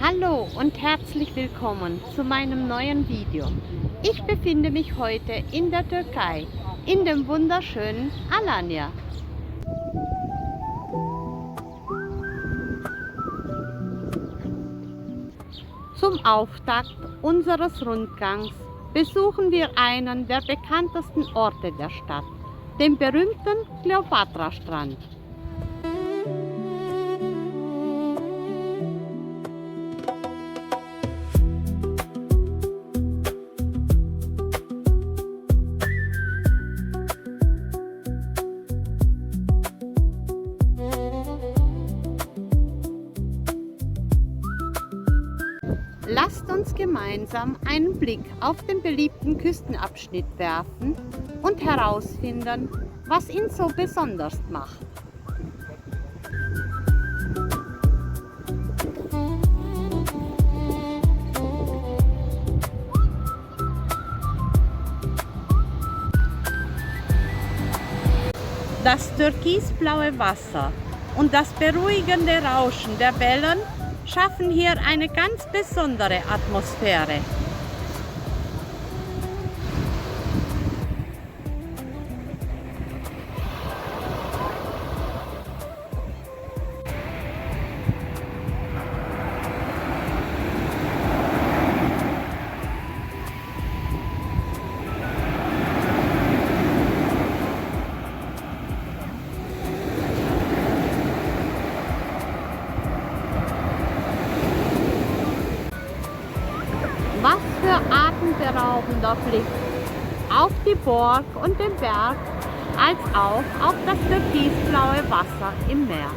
Hallo und herzlich willkommen zu meinem neuen Video. Ich befinde mich heute in der Türkei, in dem wunderschönen Alanya. Zum Auftakt unseres Rundgangs besuchen wir einen der bekanntesten Orte der Stadt, den berühmten Kleopatra-Strand. Lasst uns gemeinsam einen Blick auf den beliebten Küstenabschnitt werfen und herausfinden, was ihn so besonders macht. Das türkisblaue Wasser und das beruhigende Rauschen der Wellen schaffen hier eine ganz besondere Atmosphäre. Was für atemberaubender Blick auf die Burg und den Berg, als auch auf das türkisblaue Wasser im Meer.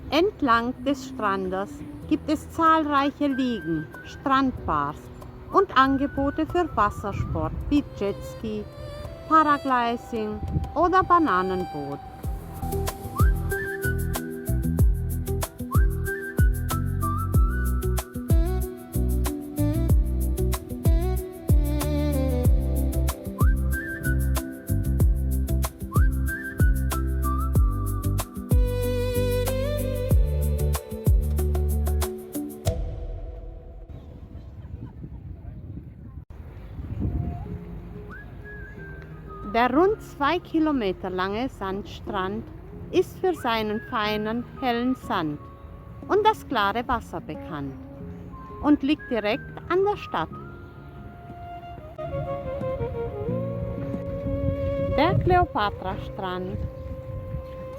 Entlang des Strandes gibt es zahlreiche Liegen, Strandbars und Angebote für Wassersport wie Jetski, Paragliding oder Bananenboot. Der rund 2 Kilometer lange Sandstrand ist für seinen feinen, hellen Sand und das klare Wasser bekannt und liegt direkt an der Stadt. Der Kleopatra-Strand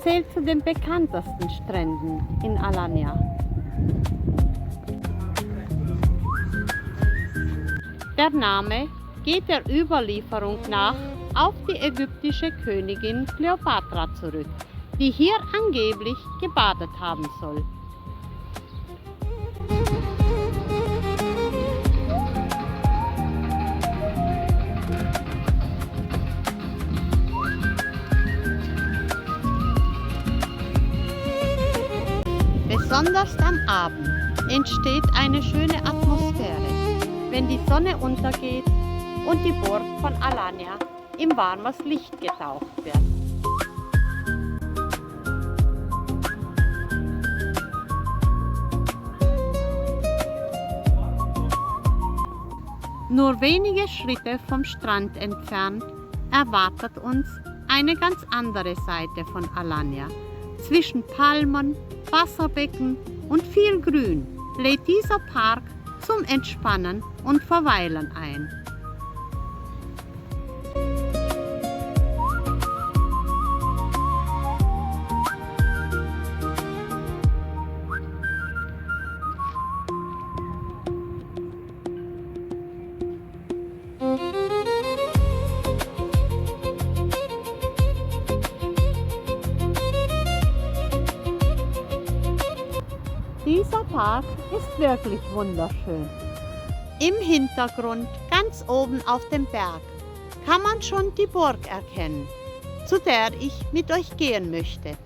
zählt zu den bekanntesten Stränden in Alanya. Der Name geht der Überlieferung nach auf die ägyptische Königin Kleopatra zurück, die hier angeblich gebadet haben soll. Besonders am Abend entsteht eine schöne Atmosphäre, wenn die Sonne untergeht und die Burg von Alanya in warmes Licht getaucht wird. Nur wenige Schritte vom Strand entfernt erwartet uns eine ganz andere Seite von Alanya. Zwischen Palmen, Wasserbecken und viel Grün lädt dieser Park zum Entspannen und Verweilen ein. Dieser Park ist wirklich wunderschön. Im Hintergrund, ganz oben auf dem Berg, kann man schon die Burg erkennen, zu der ich mit euch gehen möchte.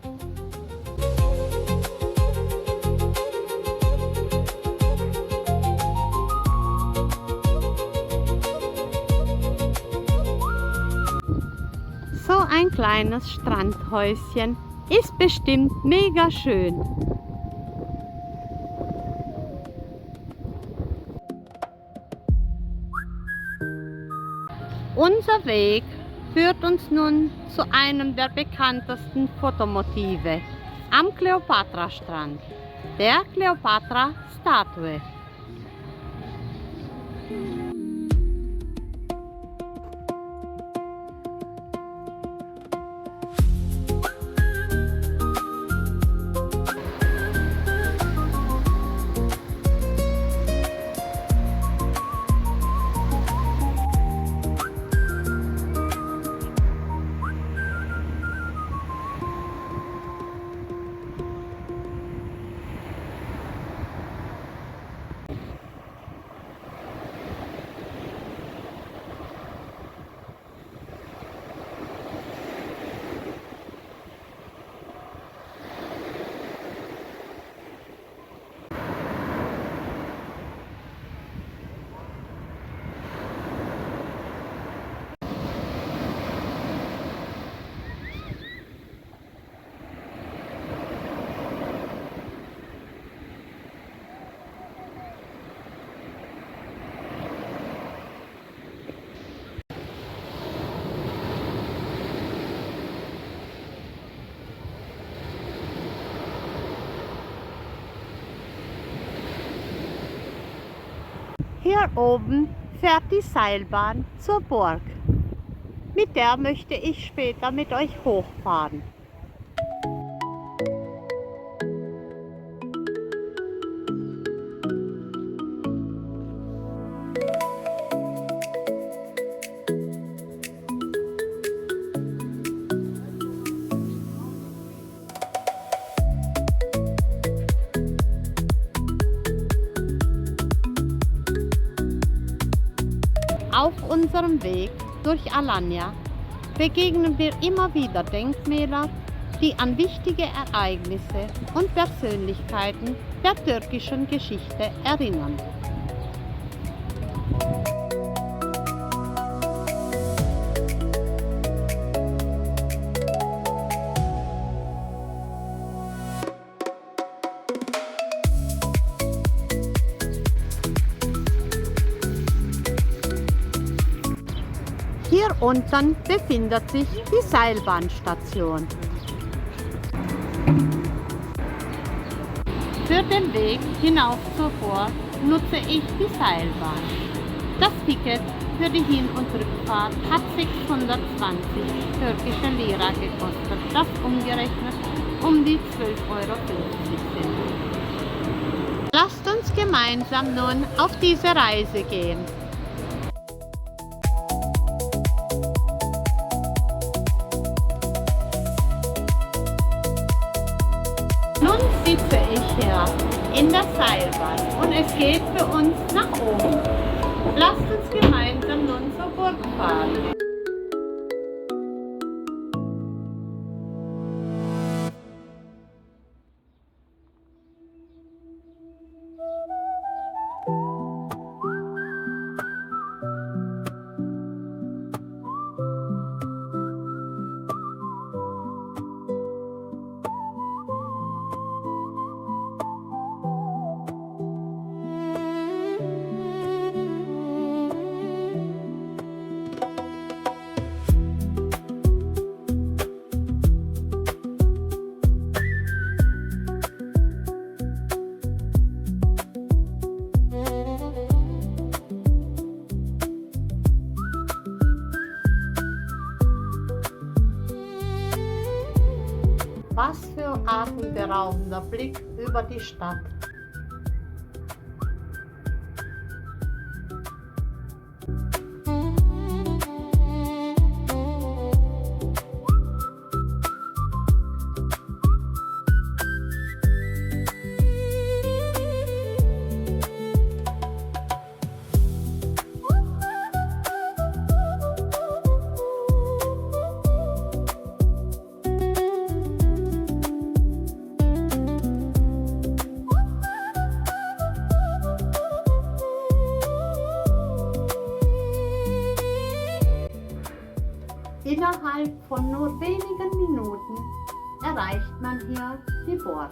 So ein kleines Strandhäuschen ist bestimmt mega schön. Unser Weg führt uns nun zu einem der bekanntesten Fotomotive am Kleopatra-Strand, der Kleopatra-Statue. Hier oben fährt die Seilbahn zur Burg. Mit der möchte ich später mit euch hochfahren. Auf unserem Weg durch Alanya begegnen wir immer wieder Denkmäler, die an wichtige Ereignisse und Persönlichkeiten der türkischen Geschichte erinnern. Hier unten befindet sich die Seilbahnstation. Für den Weg hinauf zur Burg nutze ich die Seilbahn. Das Ticket für die Hin- und Rückfahrt hat 620 türkische Lira gekostet, das umgerechnet um die 12,50 € sind. Lasst uns gemeinsam nun auf diese Reise gehen. Nun sitze ich hier in der Seilbahn und es geht für uns nach oben. Lasst uns gemeinsam nun zur Burg fahren. Was für ein atemberaubender Blick über die Stadt. Innerhalb von nur wenigen Minuten erreicht man hier die Burg.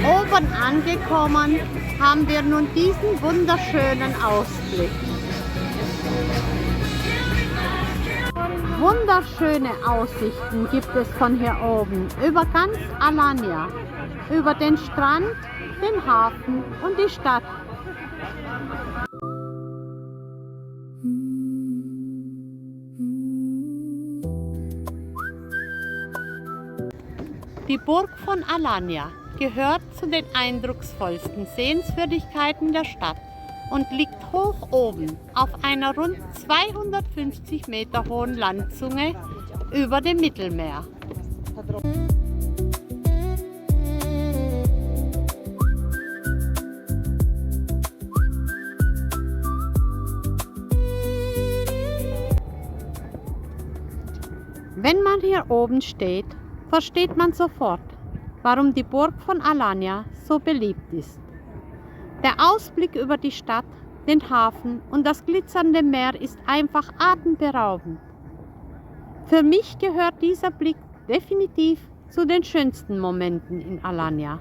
Oben angekommen haben wir nun diesen wunderschönen Ausblick. Wunderschöne Aussichten gibt es von hier oben über ganz Alanya, über den Strand, den Hafen und die Stadt. Die Burg von Alanya gehört zu den eindrucksvollsten Sehenswürdigkeiten der Stadt und liegt hoch oben auf einer rund 250 Meter hohen Landzunge über dem Mittelmeer. Wenn man hier oben steht, versteht man sofort, warum die Burg von Alanya so beliebt ist. Der Ausblick über die Stadt, den Hafen und das glitzernde Meer ist einfach atemberaubend. Für mich gehört dieser Blick definitiv zu den schönsten Momenten in Alanya.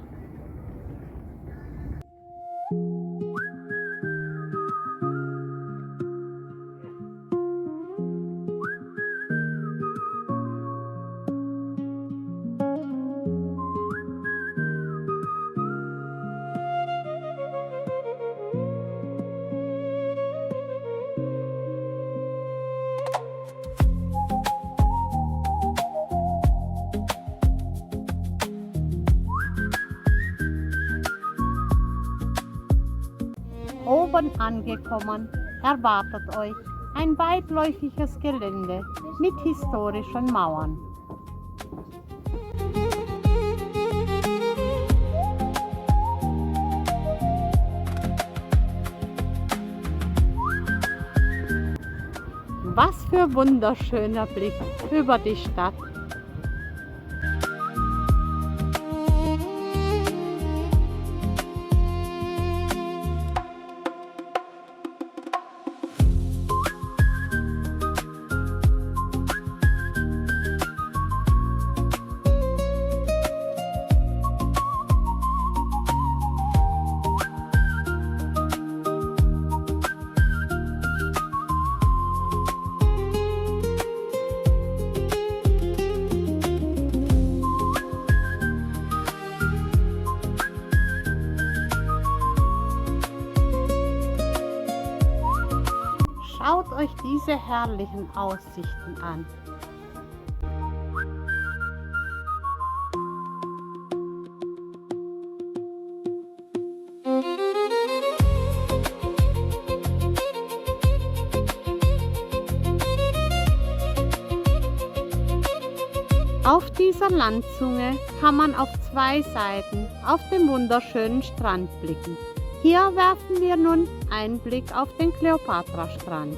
Oben angekommen erwartet euch ein weitläufiges Gelände mit historischen Mauern. Was für wunderschöner Blick über die Stadt. Schaut euch diese herrlichen Aussichten an. Auf dieser Landzunge kann man auf zwei Seiten auf den wunderschönen Strand blicken. Hier werfen wir nun einen Blick auf den Kleopatra-Strand.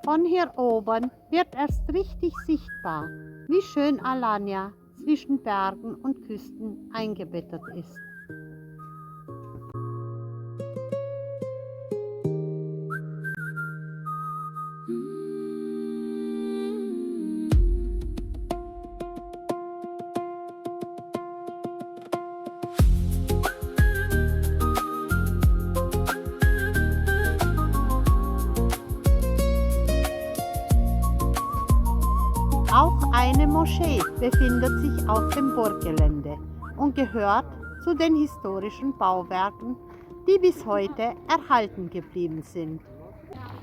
Von hier oben wird erst richtig sichtbar, wie schön Alanya zwischen Bergen und Küsten eingebettet ist. Auch eine Moschee befindet sich auf dem Burggelände und gehört zu den historischen Bauwerken, die bis heute erhalten geblieben sind.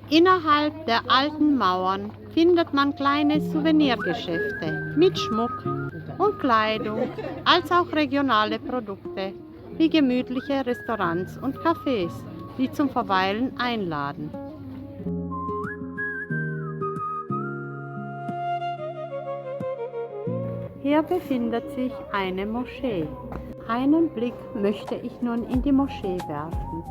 Innerhalb der alten Mauern findet man kleine Souvenirgeschäfte mit Schmuck und Kleidung, als auch regionale Produkte wie gemütliche Restaurants und Cafés, die zum Verweilen einladen. Hier befindet sich eine Moschee. Einen Blick möchte ich nun in die Moschee werfen.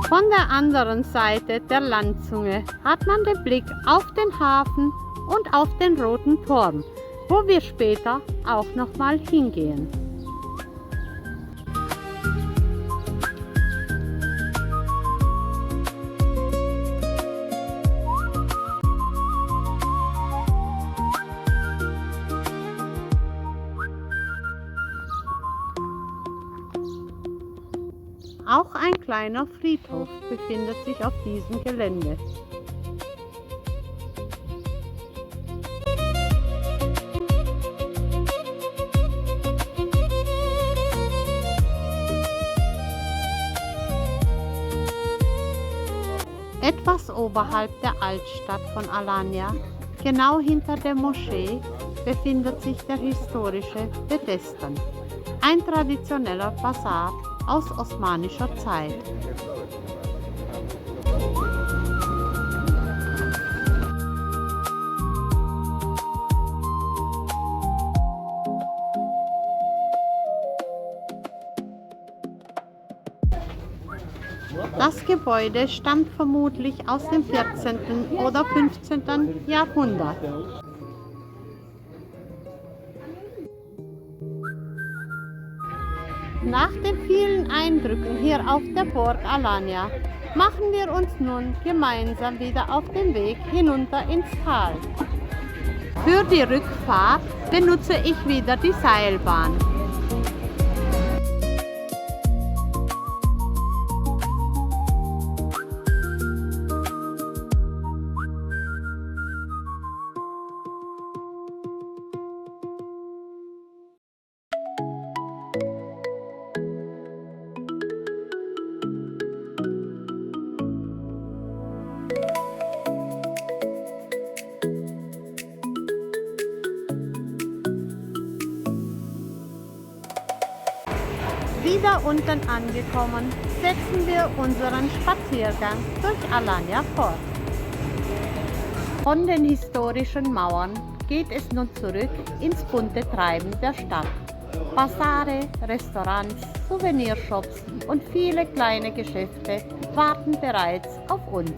Von der anderen Seite der Landzunge hat man den Blick auf den Hafen und auf den Roten Turm, wo wir später auch nochmal hingehen. Auch ein kleiner Friedhof befindet sich auf diesem Gelände. Etwas oberhalb der Altstadt von Alanya, genau hinter der Moschee, befindet sich der historische Bedestan, ein traditioneller Basar aus osmanischer Zeit. Das Gebäude stammt vermutlich aus dem 14. oder 15. Jahrhundert. Nach den vielen Eindrücken hier auf der Burg Alanya machen wir uns nun gemeinsam wieder auf den Weg hinunter ins Tal. Für die Rückfahrt benutze ich wieder die Seilbahn. Wieder unten angekommen, setzen wir unseren Spaziergang durch Alanya fort. Von den historischen Mauern geht es nun zurück ins bunte Treiben der Stadt. Basare, Restaurants, Souvenirshops und viele kleine Geschäfte warten bereits auf uns.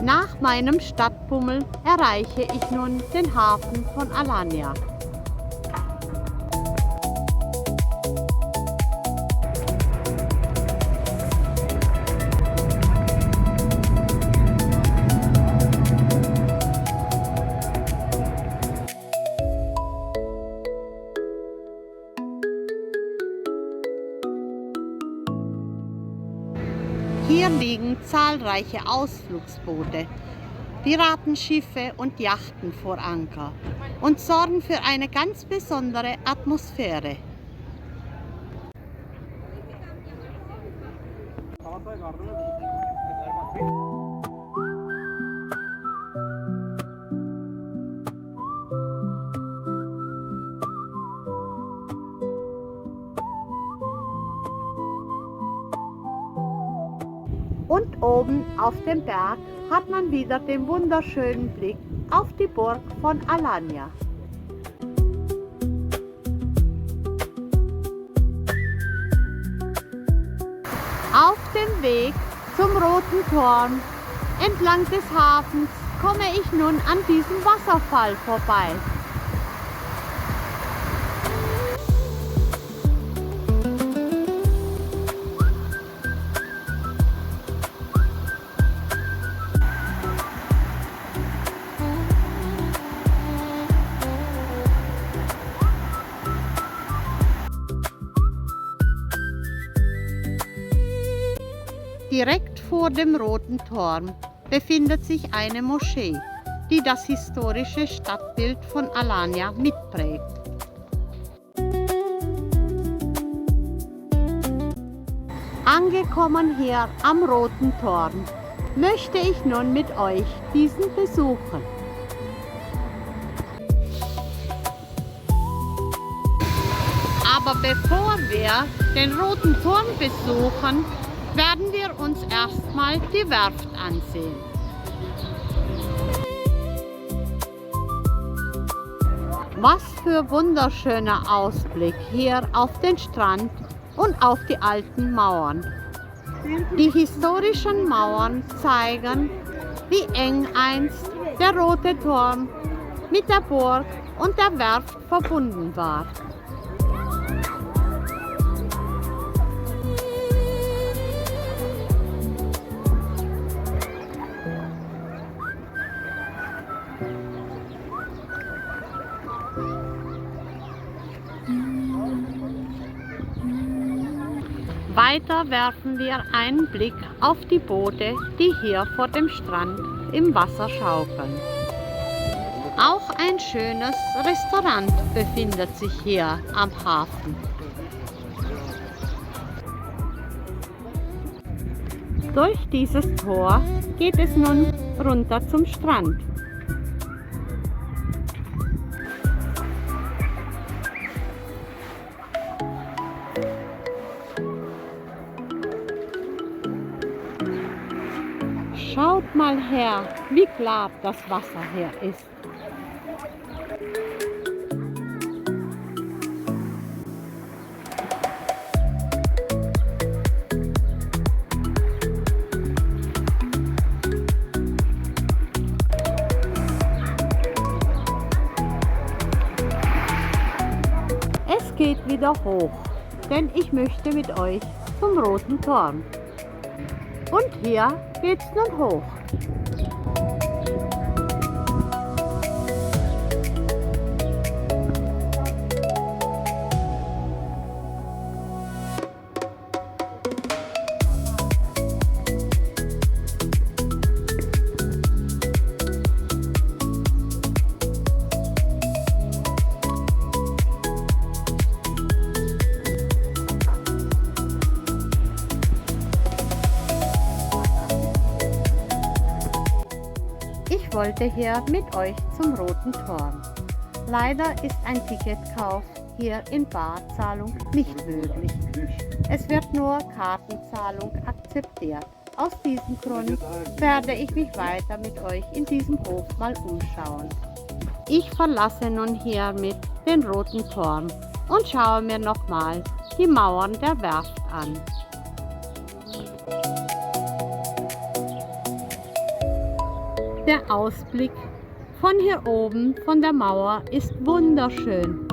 Nach meinem Stadtbummel erreiche ich nun den Hafen von Alanya. Hier liegen zahlreiche Ausflugsboote, Piratenschiffe und Yachten vor Anker und sorgen für eine ganz besondere Atmosphäre. Und oben auf dem Berg hat man wieder den wunderschönen Blick auf die Burg von Alanya. Auf dem Weg zum Roten Turm entlang des Hafens komme ich nun an diesem Wasserfall vorbei. Direkt vor dem Roten Turm befindet sich eine Moschee, die das historische Stadtbild von Alanya mitprägt. Angekommen hier am Roten Turm, möchte ich nun mit euch diesen besuchen. Aber bevor wir den Roten Turm besuchen, werden wir uns erstmal die Werft ansehen. Was für wunderschöner Ausblick hier auf den Strand und auf die alten Mauern. Die historischen Mauern zeigen, wie eng einst der Rote Turm mit der Burg und der Werft verbunden war. Weiter werfen wir einen Blick auf die Boote, die hier vor dem Strand im Wasser schaukeln. Auch ein schönes Restaurant befindet sich hier am Hafen. Durch dieses Tor geht es nun runter zum Strand. Schaut mal her, wie klar das Wasser hier ist. Es geht wieder hoch, denn ich möchte mit euch zum Roten Turm. Und hier geht's nun hoch. Ich wollte hier mit euch zum Roten Turm. Leider ist ein Ticketkauf hier in Barzahlung nicht möglich. Es wird nur Kartenzahlung akzeptiert. Aus diesem Grund werde ich mich weiter mit euch in diesem Hof mal umschauen. Ich verlasse nun hiermit den Roten Turm und schaue mir nochmal die Mauern der Werft an. Der Ausblick von hier oben von der Mauer ist wunderschön.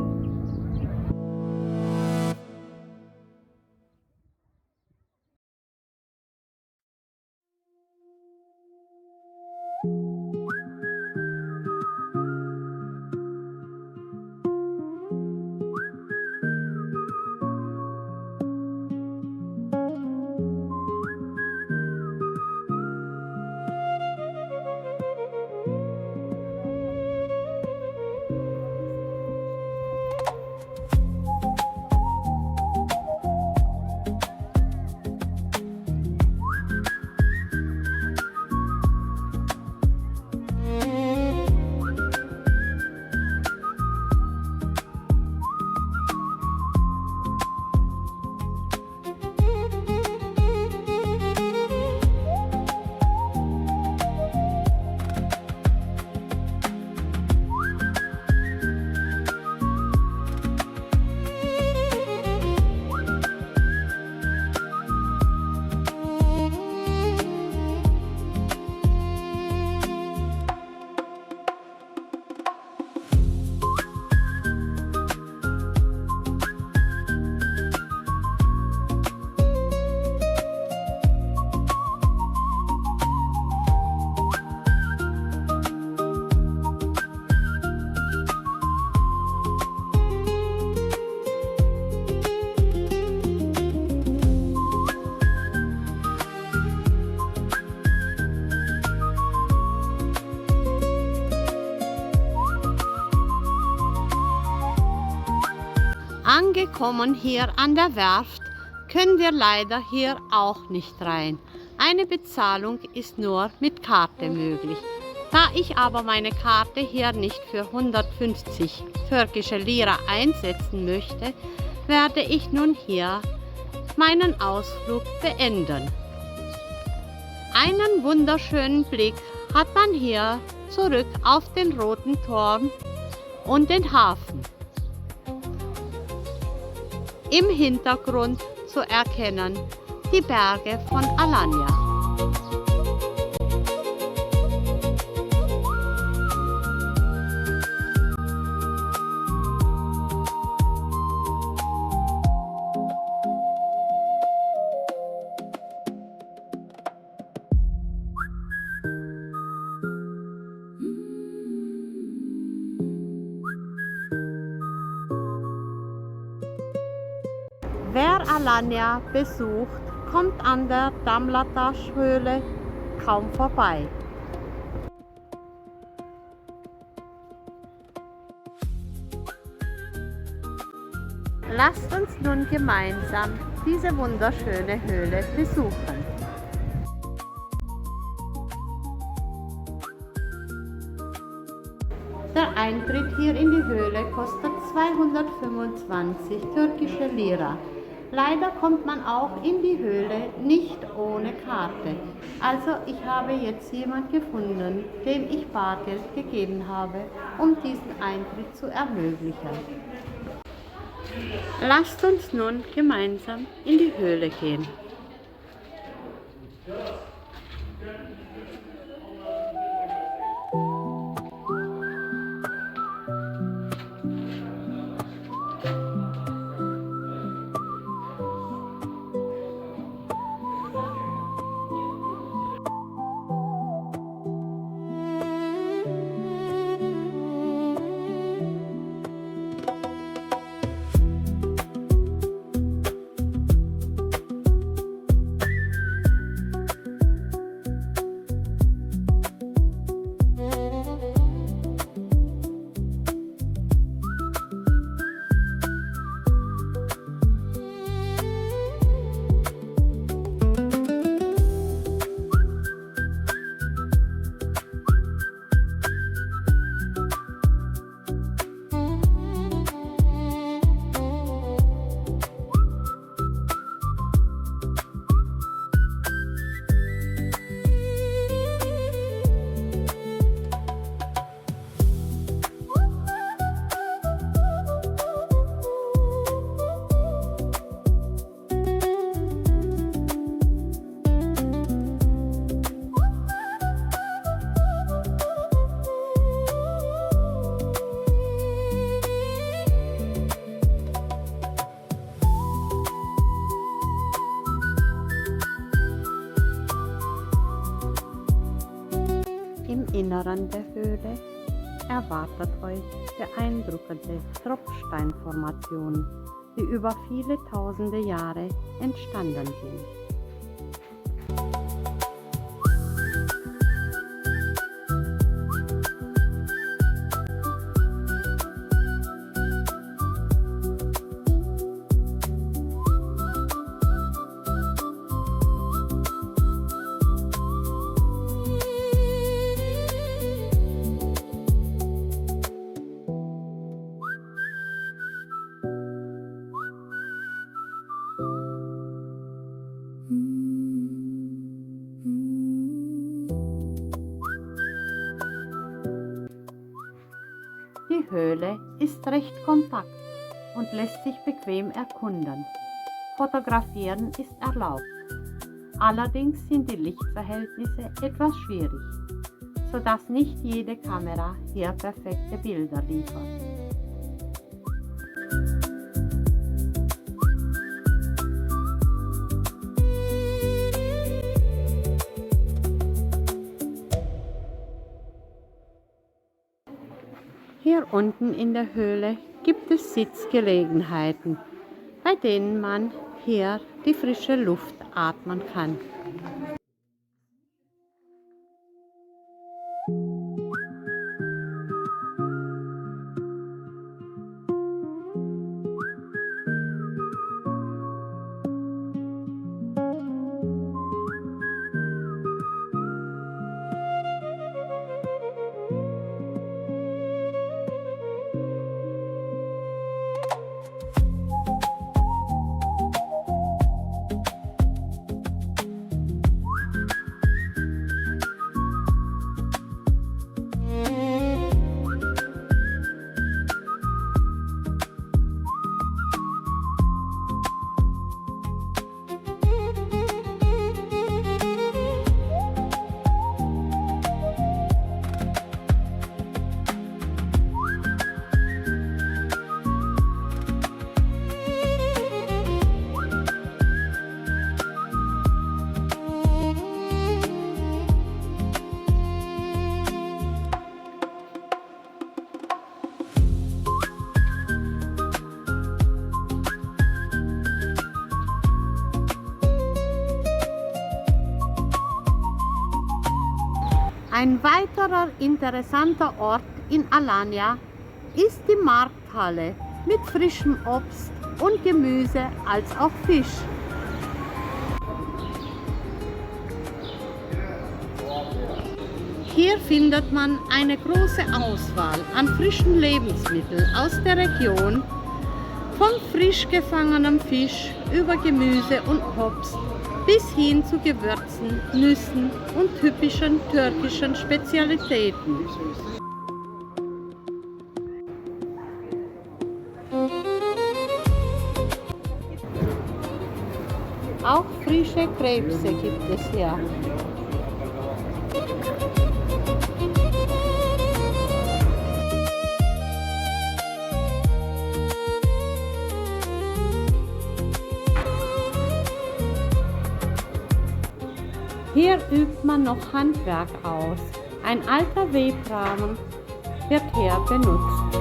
Angekommen hier an der Werft können wir leider hier auch nicht rein. Eine Bezahlung ist nur mit Karte möglich. Da ich aber meine Karte hier nicht für 150 türkische Lira einsetzen möchte, werde ich nun hier meinen Ausflug beenden. Einen wunderschönen Blick hat man hier zurück auf den Roten Turm und den Hafen. Im Hintergrund zu erkennen die Berge von Alanya. Wer Alanya besucht, kommt an der Damlataş-Höhle kaum vorbei. Lasst uns nun gemeinsam diese wunderschöne Höhle besuchen. Der Eintritt hier in die Höhle kostet 225 türkische Lira. Leider kommt man auch in die Höhle nicht ohne Karte. Also ich habe jetzt jemanden gefunden, dem ich Bargeld gegeben habe, um diesen Eintritt zu ermöglichen. Lasst uns nun gemeinsam in die Höhle gehen. Im Inneren der Höhle erwartet euch beeindruckende Tropfsteinformationen, die über viele tausende Jahre entstanden sind. Die Höhle ist recht kompakt und lässt sich bequem erkunden. Fotografieren ist erlaubt. Allerdings sind die Lichtverhältnisse etwas schwierig, sodass nicht jede Kamera hier perfekte Bilder liefert. Hier unten in der Höhle gibt es Sitzgelegenheiten, bei denen man hier die frische Luft atmen kann. Ein weiterer interessanter Ort in Alanya ist die Markthalle mit frischem Obst und Gemüse als auch Fisch. Hier findet man eine große Auswahl an frischen Lebensmitteln aus der Region, von frisch gefangenem Fisch über Gemüse und Obst bis hin zu Gewürzen, Nüssen und typischen türkischen Spezialitäten. Auch frische Krebse gibt es hier. Hier übt man noch Handwerk aus. Ein alter Webrahmen wird hier benutzt.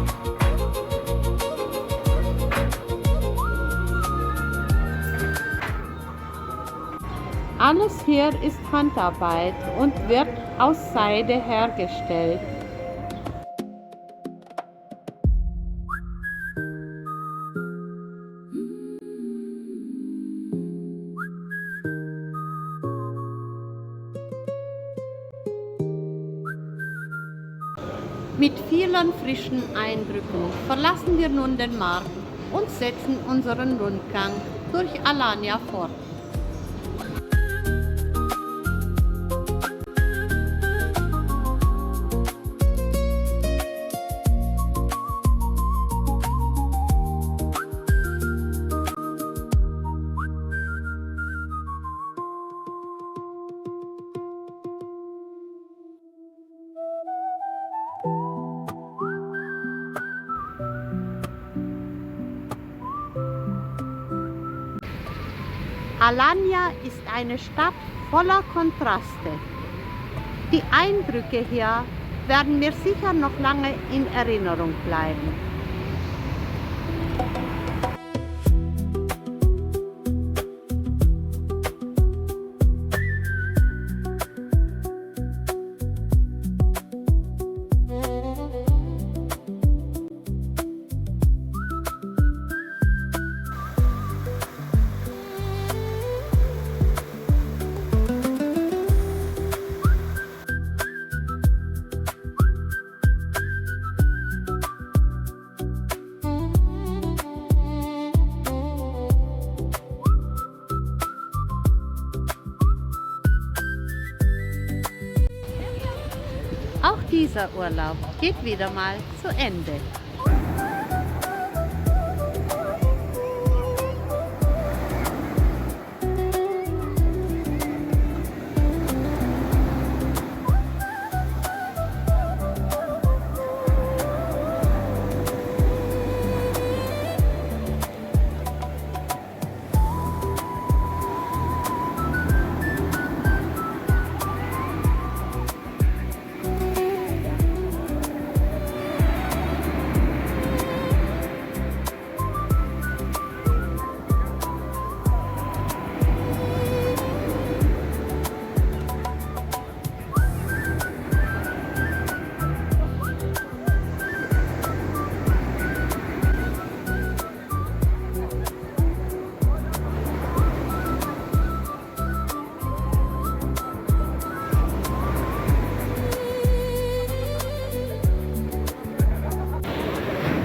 Alles hier ist Handarbeit und wird aus Seide hergestellt. Mit vielen frischen Eindrücken verlassen wir nun den Markt und setzen unseren Rundgang durch Alanya fort. Alanya ist eine Stadt voller Kontraste. Die Eindrücke hier werden mir sicher noch lange in Erinnerung bleiben. Auch dieser Urlaub geht wieder mal zu Ende.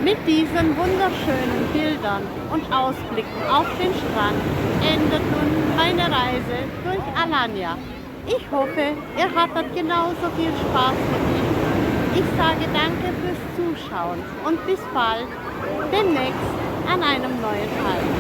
Mit diesen wunderschönen Bildern und Ausblicken auf den Strand endet nun meine Reise durch Alanya. Ich hoffe, ihr hattet genauso viel Spaß wie ich. Ich sage danke fürs Zuschauen und bis bald, demnächst an einem neuen Fall.